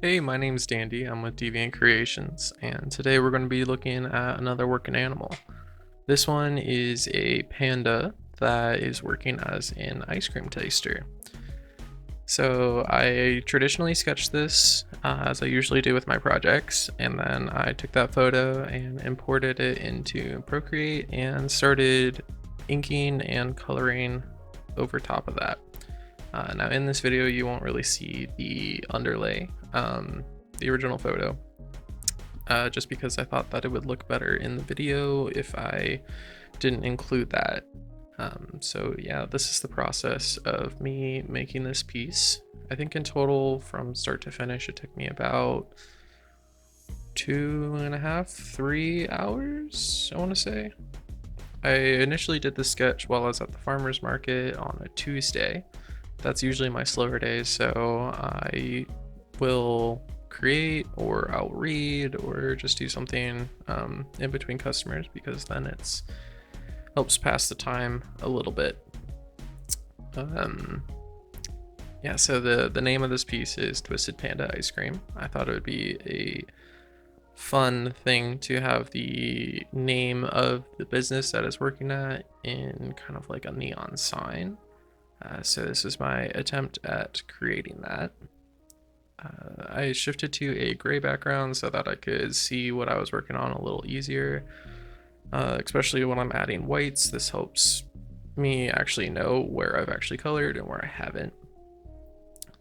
Hey, my name's Dandy. I'm with Deviant Creations, and today we're going to be looking at another working animal. This one is a panda that is working as an ice cream taster. So I traditionally sketched this as I usually do with my projects, and then I took that photo and imported it into Procreate and started inking and coloring over top of that. Now in this video, you won't really see the underlay, the original photo, just because I thought that it would look better in the video if I didn't include that. So yeah, this is the process of me making this piece. I think in total from start to finish, it took me about 2.5, 3 hours, I want to say. I initially did the sketch while I was at the farmer's market on a Tuesday. That's usually my slower days, so I will create or I'll read or just do something in between customers, because then it's helps pass the time a little bit. Yeah, so the name of this piece is Twisted Panda Ice Cream. I thought it would be a fun thing to have the name of the business that is working at in kind of like a neon sign. So this is my attempt at creating that. I shifted to a gray background so that I could see what I was working on a little easier, especially when I'm adding whites. This helps me actually know where I've actually colored and where I haven't.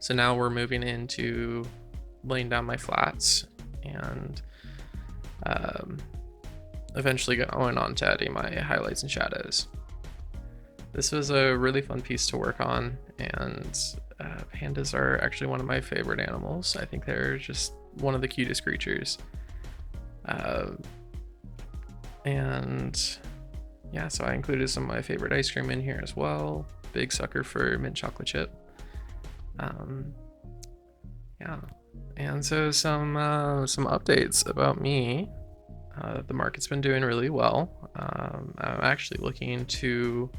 So now we're moving into laying down my flats and eventually going on to adding my highlights and shadows. This was a really fun piece to work on, and pandas are actually one of my favorite animals. I think they're just one of the cutest creatures. And yeah, so I included some of my favorite ice cream in here as well. Big sucker for mint chocolate chip. Yeah, and so some updates about me. The market's been doing really well. I'm actually looking to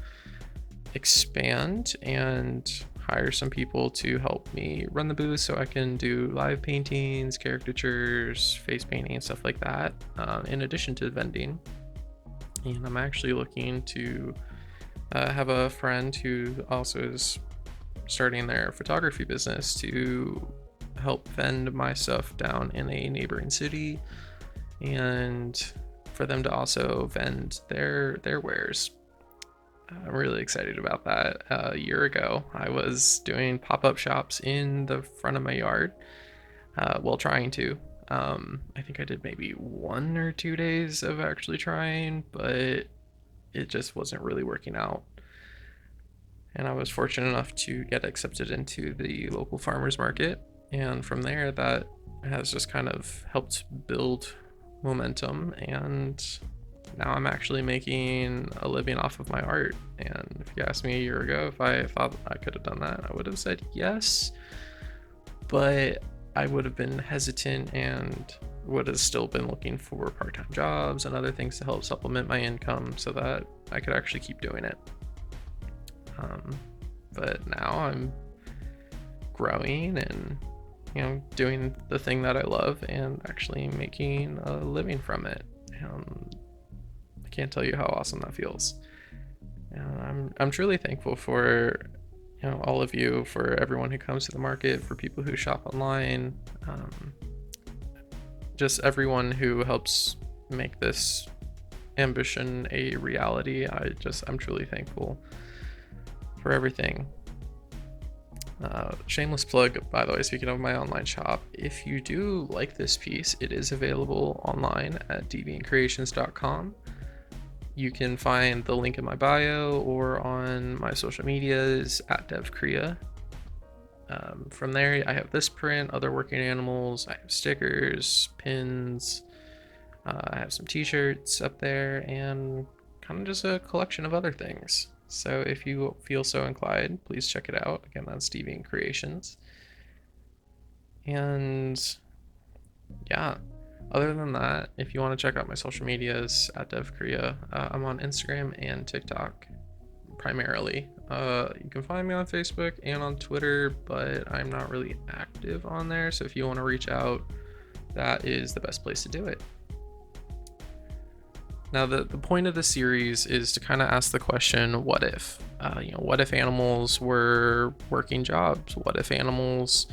expand and hire some people to help me run the booth so I can do live paintings, caricatures, face painting, and stuff like that, in addition to vending. And I'm actually looking to have a friend who also is starting their photography business to help vend my stuff down in a neighboring city, and for them to also vend their wares. I'm really excited about that. A year ago, I was doing pop-up shops in the front of my yard, well, trying to. I think I did maybe 1 or 2 days of actually trying, but it just wasn't really working out. And I was fortunate enough to get accepted into the local farmers market, and from there, that has just kind of helped build momentum, and now I'm actually making a living off of my art. And if you asked me a year ago if I thought I could have done that, I would have said yes, but I would have been hesitant and would have still been looking for part-time jobs and other things to help supplement my income so that I could actually keep doing it. But now I'm growing and doing the thing that I love and actually making a living from it. I can't tell you how awesome that feels. And I'm truly thankful for all of you, for everyone who comes to the market, for people who shop online, just everyone who helps make this ambition a reality. I'm truly thankful for everything. Shameless plug, by the way, speaking of my online shop, if you do like this piece, it is available online at deviantcreations.com. You can find the link in my bio or on my social medias at DevKrea. From there, I have this print, other working animals, I have stickers, pins, I have some t-shirts up there, and kind of just a collection of other things. So if you feel so inclined, please check it out. Again, that's Deviant Creations. And yeah, other than that, if you want to check out my social medias at DevKrea, I'm on Instagram and TikTok. primarily. You can find me on Facebook and on Twitter, but I'm not really active on there. So if you want to reach out, that is the best place to do it. Now, the point of the series is to kind of ask the question, what if? What if animals were working jobs? What if animals,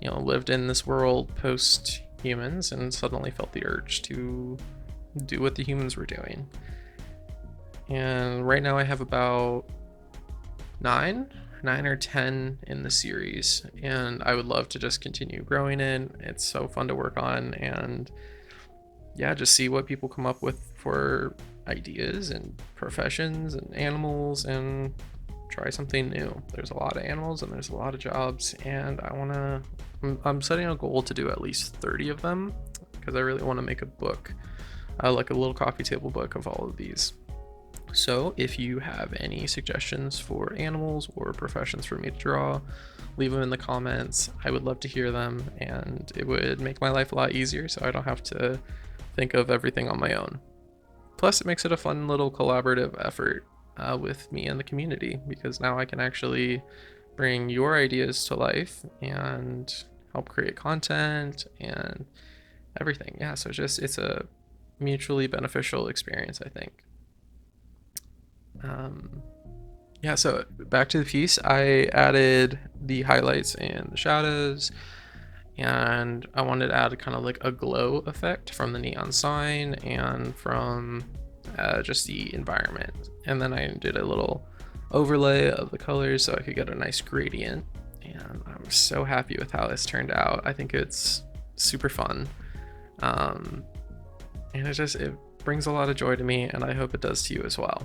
lived in this world post humans and suddenly felt the urge to do what the humans were doing? And right now I have about nine or 10 in the series, and I would love to just continue growing it. It's so fun to work on, and yeah, just see what people come up with for ideas and professions and animals, and try something new. There's a lot of animals and there's a lot of jobs, and I'm setting a goal to do at least 30 of them, because I really want to make a book, like a little coffee table book of all of these. So if you have any suggestions for animals or professions for me to draw, leave them in the comments. I would love to hear them, and it would make my life a lot easier so I don't have to think of everything on my own. Plus, it makes it a fun little collaborative effort with me and the community, because now I can actually bring your ideas to life and help create content and everything. Yeah, so it's a mutually beneficial experience, I think. Yeah, so back to the piece, I added the highlights and the shadows, and I wanted to add kind of like a glow effect from the neon sign and from just the environment. And then I did a little overlay of the colors so I could get a nice gradient, and I'm so happy with how this turned out. I think it's super fun, and it brings a lot of joy to me, and I hope it does to you as well.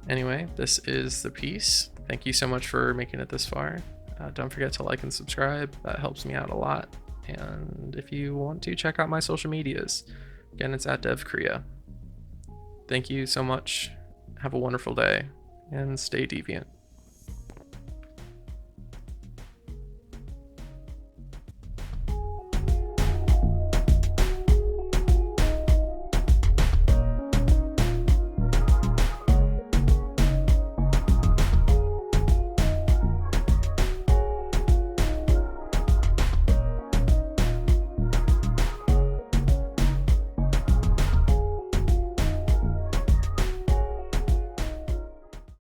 Anyway, this is the piece. Thank you so much for making it this far. Don't forget to like and subscribe. That helps me out a lot. And if you want to, check out my social medias. Again, it's at DevKrea. Thank you so much. Have a wonderful day, and stay deviant.